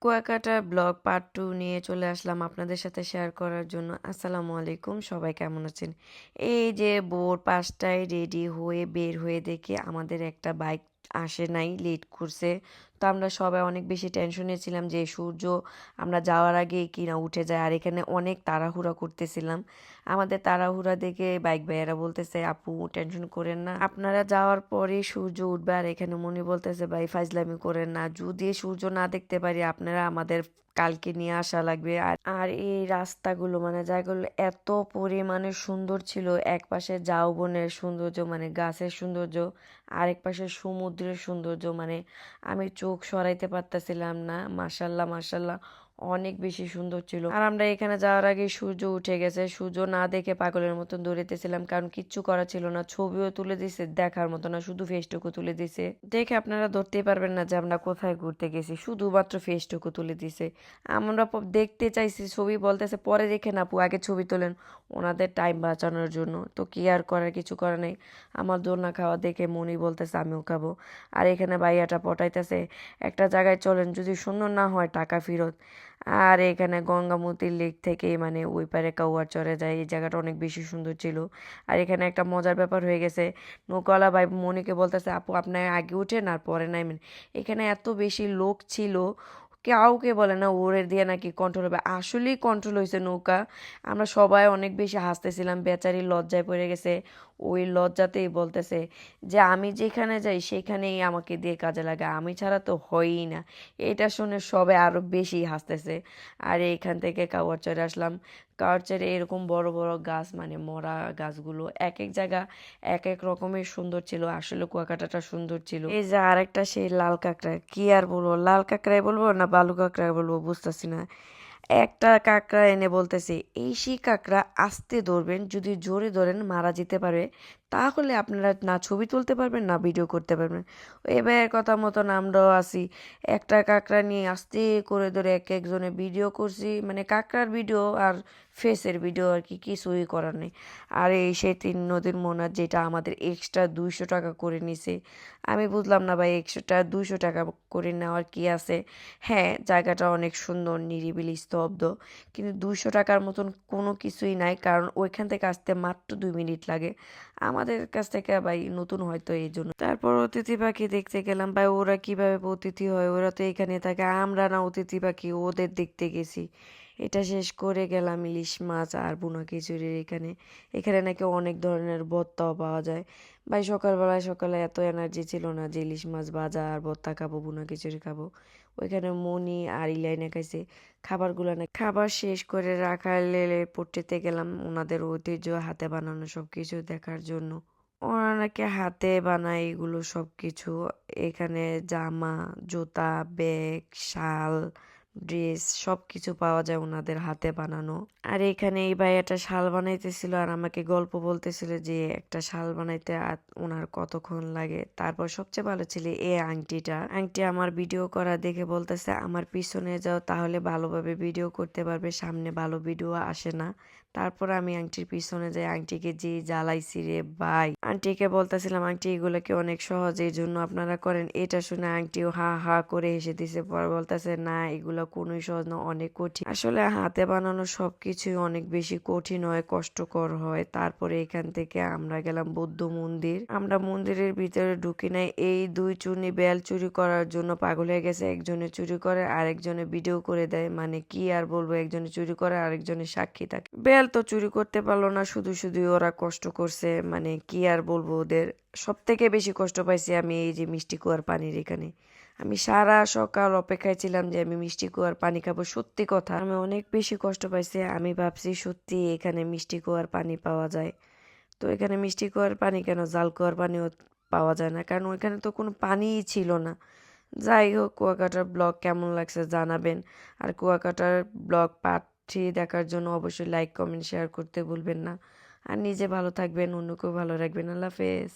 কুয়াকাটার blog part 2 নিয়ে চলে আসলাম আপনাদের সাথে শেয়ার করার জন্য। আসসালামু আলাইকুম, সবাই কেমন আছেন? এই যে ভোর 5টায় রেডি হয়ে বের হয়ে দেখি আমাদের একটা বাইক আসে নাই, লেট করছে। তো আমরা সবাই অনেক বেশি টেনশনে ছিলাম যে সূর্য আমরা যাওয়ার আগেই কিনা উঠে যায়, আর এখানে অনেক তাড়াহুড়া করতেছিলাম। আমাদের তাড়াহুড়া দেখে বাইক ভাইয়েরা বলতেছে, আপু টেনশন করেন না, আপনারা যাওয়ার পরে সূর্য উঠবে। আর এখানে মনি বলতেছে, ভাই ফাইজলামি করেন না, যদি সূর্য না দেখতে পারি আপনারা আমাদের কালকে নিয়ে আসা লাগবে। আর আর এই রাস্তাগুলো মানে জায়গাগুলো এত পরিমাণে সুন্দর ছিল। এক পাশে ঝাউবনের সৌন্দর্য মানে গাছের সৌন্দর্য, আরেক পাশে সমুদ্রের সৌন্দর্য, মানে আমি চোখ সরাইতে পারতেছিলাম না। মাশাল্লাহ মাশাল্লাহ, অনেক বেশি সুন্দর ছিল। আর আমরা এখানে যাওয়ার আগে সূর্য উঠে গেছে, সূর্য না দেখে পাগলের মতন দৌড়াইতেছিলাম, কারণ কিচ্ছু করা ছিল না। ছবিও তুলে দিছে, দেখার মতো না, শুধু ফেসটুকু তুলে দিছে। দেখে আপনারা ধরতেই পারবেন না যে আমরা কোথায় ঘুরতে গেছি, শুধুমাত্র ফেসটুকু তুলে দিছে। আমরা দেখতে চাইছি ছবি, বলতেছে পরে দেখে না আপু, আগে ছবি তোলেন, ওনাদের টাইম বাঁচানোর জন্য। তো কি আর করার, কিছু করার নেই। আমার দোলনা খাওয়া দেখে মনি বলতেছে আমিও খাবো। আর এখানে ভাইয়াটা পটাইতেছে, একটা জায়গায় চলেন, যদি সুন্দর না হয় টাকা ফেরত। আর এখানে গঙ্গামতির লেক থেকে মানে ওই পারে কাউয়ার চরে যায়, এই জায়গাটা অনেক বেশি সুন্দর ছিল। আর এখানে একটা মজার ব্যাপার হয়ে গেছে, নৌকাওয়ালা ভাই মনিকে বলতেছে আপু আপনার আগে উঠেন আর পরে নামেন। এখানে এত বেশি লোক ছিল, কাউকে বলে না ওরে দিয়ে নাকি কন্ট্রোল হবে, আসলেই কন্ট্রোল হয়েছে নৌকা। আমরা সবাই অনেক বেশি হাসতেছিলাম, বেচারি লজ্জায় পড়ে গেছে। ওই লজ্জাতেই বলতেছে যে আমি যেখানে যাই সেখানেই আমাকে দিয়ে কাজে লাগে, আমি ছাড়া তো হয়ই না। এটা শুনে সবাই আরো বেশি হাসতেছে। আর এইখান থেকে কাওয়ারচরে আসলাম। কাওয়ারচরে এরকম বড় বড় গাছ, মানে মরা গাছগুলো এক এক জায়গা এক এক রকমের সুন্দর ছিল। আসলে কুয়াকাটাটা সুন্দর ছিল। এই যে আরেকটা সেই লাল কাঁকড়া, কি আর বলবো, লাল কাঁকড়াই বলবো না বালু কাঁকড়াই বলবো বুঝতেছি না। একটা কাঁকড়া এনে বলতেছে, এই সেই কাঁকড়া, আস্তে ধরবেন, যদি জোরে ধরেন মারা যেতে পারে, তাহলে আপনারা না ছবি তুলতে পারবেন না ভিডিও করতে পারবেন। এবার কথা মতন আমরাও আসি, একটা কাঁকড়া নিয়ে আস্তে করে ধরে এক একজনে ভিডিও করছি, মানে কাঁকড়ার ভিডিও আর ফেসের ভিডিও আর কি, কিছুই করার নেই। আর এই সেই 3 নদীর মোহনা, যেটা আমাদের এক্সট্রা 200 টাকা করে নিছে। আমি বুঝলাম না ভাই, এক্সট্রা 200 টাকা করে নেওয়ার কি আছে। হ্যাঁ, জায়গাটা অনেক সুন্দর, নিরিবিলি, স্তব্ধ, কিন্তু 200 টাকার মতন কোনো কিছুই নাই, কারণ ওইখান থেকে আসতে মাত্র 2 মিনিট লাগে আমাদের কাছ থেকে। ভাই নতুন হয়তো এই জন্য। তারপর অতিথি পাখি দেখতে গেলাম। ভাই ওরা কিভাবে অতিথি হয়, ওরা তো এখানে থাকে, আমরা না অতিথি পাখি, ওদের দেখতে গেছি। এটা শেষ করে গেলাম ইলিশ মাছ আর বুনা খিচুড়ির এখানে। এখানে নাকি অনেক ধরনের ভর্তাও পাওয়া যায়। ভাই সকালবেলায় সকালে এত এনার্জি ছিল না যে ইলিশ মাছ ভাজা আর ভর্তা খাবো, বুনা খিচুড়ি খাবো। ওইখানে মনি আর ইলাইনা খাইছে খাবারগুলো। না খাবার শেষ করে রাখাইলে পট্টিতে গেলাম ওনাদের ঐতিহ্য হাতে বানানো সবকিছু দেখার জন্য। ওরা নাকি হাতে বানায় এগুলো সবকিছু। এখানে জামা, জুতা, ব্যাগ, শাল, ড্রেস সবকিছু পাওয়া যায় ওনাদের হাতে বানানো। আর এখানে এই ভাইয়াটা শাল বানাইতেছিল আর আমাকে গল্প বলতেছিল যে একটা শাল বানাইতে ওনার কতক্ষণ লাগে। তারপর সবচেয়ে ভালো ছিল এই আংটিটা। আংটি আমার ভিডিও করা দেখে বলতেছে আমার পিছনে যাও, তাহলে ভালোভাবে ভিডিও করতে পারবে, সামনে ভালো ভিডিও আসে না। তারপর আমি আংটির পিছনে যাই, আংটিকে যে জ্বালাইছি রে ভাই। আন্টিকে বলতেছিলাম আংটি এগুলোকে অনেক সহজ, এই জন্য আপনারা করেন। এটা শুনে আংটিও হা হা করে হেসে দিছে। পরে বলতেছে না এগুলো কোনোই সহজ না, অনেক কঠিন। আসলে হাতে বানানো সবকিছুই অনেক বেশি কঠিন হয়, কষ্টকর হয়। তারপরে এখান থেকে আমরা গেলাম বৌদ্ধ মন্দির। আমরা মন্দিরের ভিতরে ঢুকি নাই, এই দুই চুনি বেল চুরি করার জন্য পাগল হয়ে গেছে। একজনে চুরি করে আরেকজনে ভিডিও করে দেয়, মানে কি আর বলবো, একজনে চুরি করে আরেকজনে সাক্ষী থাকে। বেল তো চুরি করতে পারলো না, শুধু শুধু ওরা কষ্ট করছে, মানে কি আর বলবো। ওদের সব থেকে বেশি কষ্ট পাইছি আমি এই যে মিষ্টি কুয়ার পানির এখানে। আমি সারা সকাল অপেক্ষায় ছিলাম যে আমি মিষ্টি কুয়ার পানি খাবো। সত্যি কথা, আমি অনেক বেশি কষ্ট পাইছি। আমি ভাবছি সত্যি এখানে মিষ্টি কুয়ার পানি পাওয়া যায়। তো এখানে মিষ্টি কুয়ার পানি কেন, জাল কুয়ার পানিও পাওয়া যায় না, কারণ ওইখানে তো কোনো পানিই ছিল না। যাই হোক, কুয়াকাটার ব্লগ কেমন লাগছে জানাবেন। আর কুয়াকাটার ব্লগ পার্ট 3 দেখার জন্য অবশ্যই লাইক কমেন্ট শেয়ার করতে ভুলবেন না। আর নিজে ভালো থাকবেন, অন্যকেও ভালো রাখবেন। আল্লাহ হাফেজ।